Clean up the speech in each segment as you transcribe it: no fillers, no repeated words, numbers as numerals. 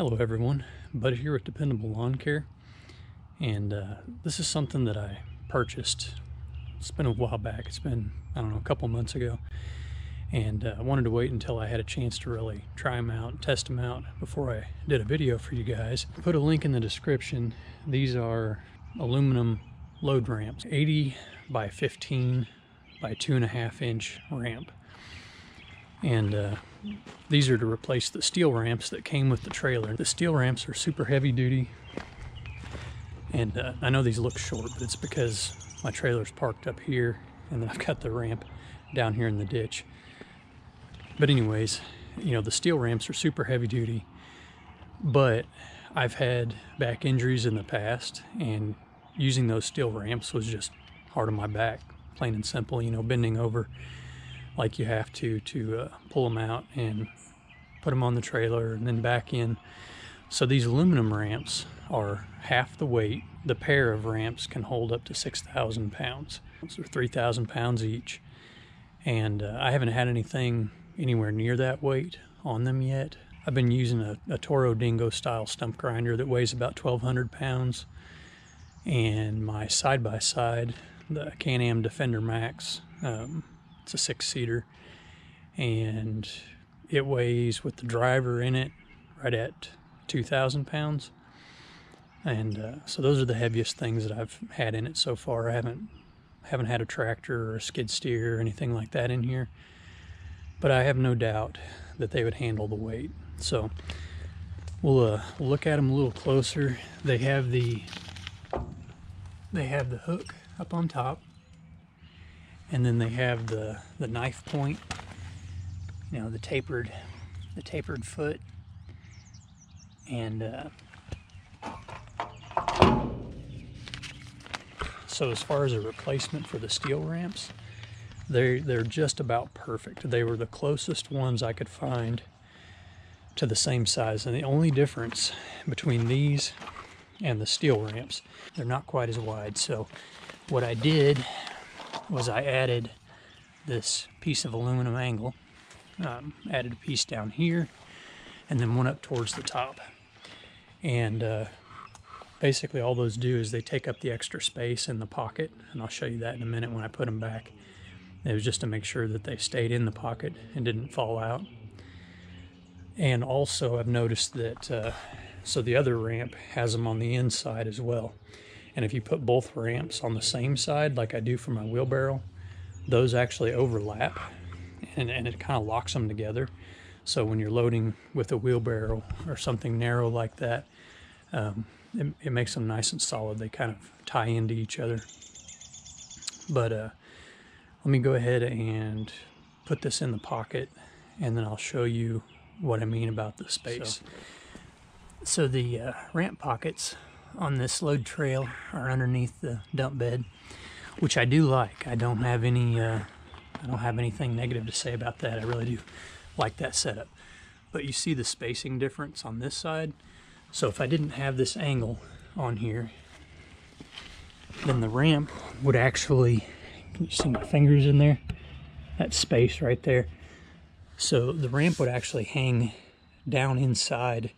Hello everyone, Bud here with Dependable Lawn Care, and this is something that I purchased. It's been a while back. It's been, I don't know, a couple months ago, and I wanted to wait until I had a chance to really try them out, test them out before I did a video for you guys. I put a link in the description. These are aluminum load ramps, 80 by 15 by 2.5 inch ramp. And these are to replace the steel ramps that came with the trailer. The steel ramps are super heavy duty, and I know these look short, but it's because my trailer's parked up here and then I've got the ramp down here in the ditch. But anyways, you know, the steel ramps are super heavy duty, but I've had back injuries in the past, and using those steel ramps was just hard on my back, plain and simple. You know, bending over like you have to pull them out and put them on the trailer and then back in. So these aluminum ramps are half the weight. The pair of ramps can hold up to 6,000 pounds. So 3,000 pounds each. And I haven't had anything anywhere near that weight on them yet. I've been using a Toro Dingo style stump grinder that weighs about 1,200 pounds. And my side-by-side, the Can-Am Defender Max, it's a 6-seater, and it weighs, with the driver in it, right at 2,000 pounds. And so those are the heaviest things that I've had in it so far. I haven't had a tractor or a skid steer or anything like that in here, but I have no doubt that they would handle the weight. So we'll look at them a little closer. They have the hook up on top, and then they have the knife point, you know, the tapered foot. And so as far as a replacement for the steel ramps, they're just about perfect. They were the closest ones I could find to the same size, and the only difference between these and the steel ramps, they're not quite as wide. So what I did was I added this piece of aluminum angle, added a piece down here, and then one up towards the top. And basically all those do is they take up the extra space in the pocket, and I'll show you that in a minute when I put them back. It was just to make sure that they stayed in the pocket and didn't fall out. And also I've noticed that so the other ramp has them on the inside as well. And if you put both ramps on the same side, like I do for my wheelbarrow, those actually overlap, and it kind of locks them together. So when you're loading with a wheelbarrow or something narrow like that, it makes them nice and solid. They kind of tie into each other. But let me go ahead and put this in the pocket, and then I'll show you what I mean about the space. So the ramp pockets on this load trail are underneath the dump bed, which I do like. I don't have anything negative to say about that. I really do like that setup. But you see the spacing difference on this side. So if I didn't have this angle on here, then the ramp would actually, can you see my fingers in there? That space right there. So the ramp would actually hang down inside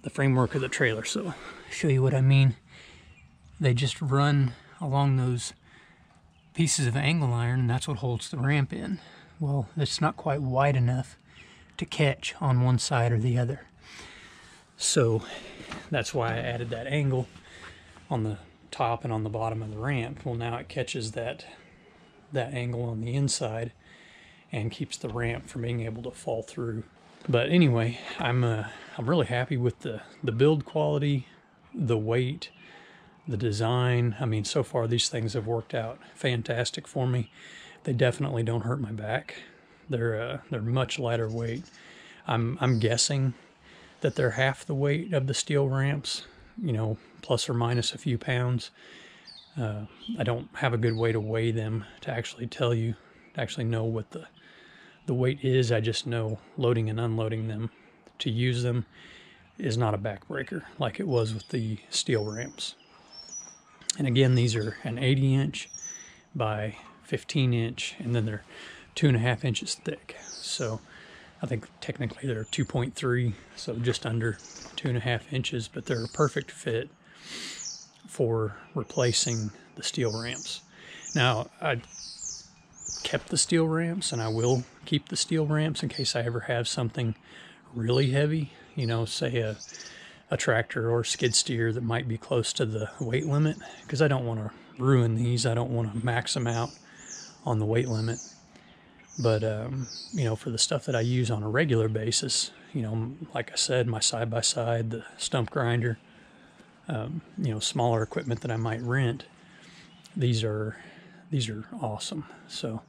the framework of the trailer. So I'll show you what I mean. They just run along those pieces of angle iron, and that's what holds the ramp in. Well, it's not quite wide enough to catch on one side or the other. So that's why I added that angle on the top and on the bottom of the ramp. Well, now it catches that angle on the inside and keeps the ramp from being able to fall through. But anyway, I'm really happy with the build quality, the weight, the design. I mean, so far these things have worked out fantastic for me. They definitely don't hurt my back. They're much lighter weight. I'm guessing that they're half the weight of the steel ramps, you know, plus or minus a few pounds. I don't have a good way to weigh them to actually tell you, to actually know what the weight is. I just know loading and unloading them to use them is not a backbreaker like it was with the steel ramps. And again, these are an 80 inch by 15 inch, and then they're 2.5 inches thick. So I think technically they're 2.3, so just under 2.5 inches, but they're a perfect fit for replacing the steel ramps. Now, I kept the steel ramps, and I will keep the steel ramps in case I ever have something really heavy, you know, say a tractor or skid steer that might be close to the weight limit, because I don't want to ruin these. I don't want to max them out on the weight limit. But, you know, for the stuff that I use on a regular basis, you know, like I said, my side-by-side, the stump grinder, you know, smaller equipment that I might rent, these are awesome. So,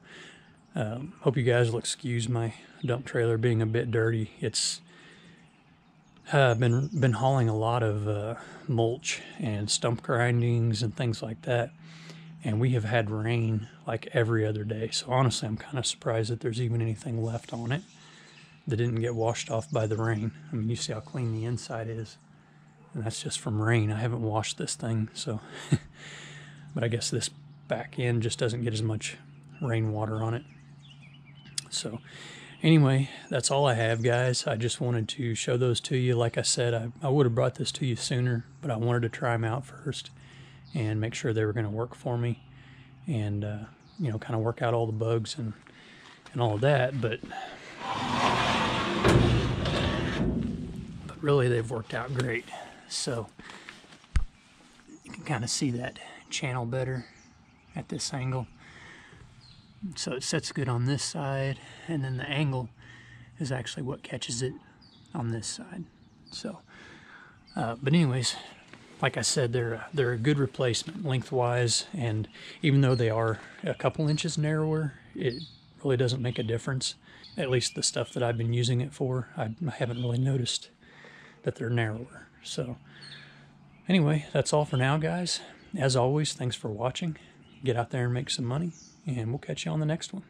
hope you guys will excuse my dump trailer being a bit dirty. It's been hauling a lot of mulch and stump grindings and things like that, and we have had rain like every other day. So honestly, I'm kind of surprised that there's even anything left on it that didn't get washed off by the rain. I mean, you see how clean the inside is, and that's just from rain. I haven't washed this thing, so but I guess this back end just doesn't get as much rainwater on it. So anyway, that's all I have, guys. I just wanted to show those to you. Like I said, I would have brought this to you sooner, but I wanted to try them out first and make sure they were going to work for me, and you know, kind of work out all the bugs and all of that. But really, they've worked out great. So you can kind of see that channel better at this angle. So it sets good on this side, and then the angle is actually what catches it on this side. So, but anyways, like I said, they're a good replacement lengthwise, and even though they are a couple inches narrower, it really doesn't make a difference. At least the stuff that I've been using it for, I haven't really noticed that they're narrower. So anyway, that's all for now, guys. As always, thanks for watching. Get out there and make some money, and we'll catch you on the next one.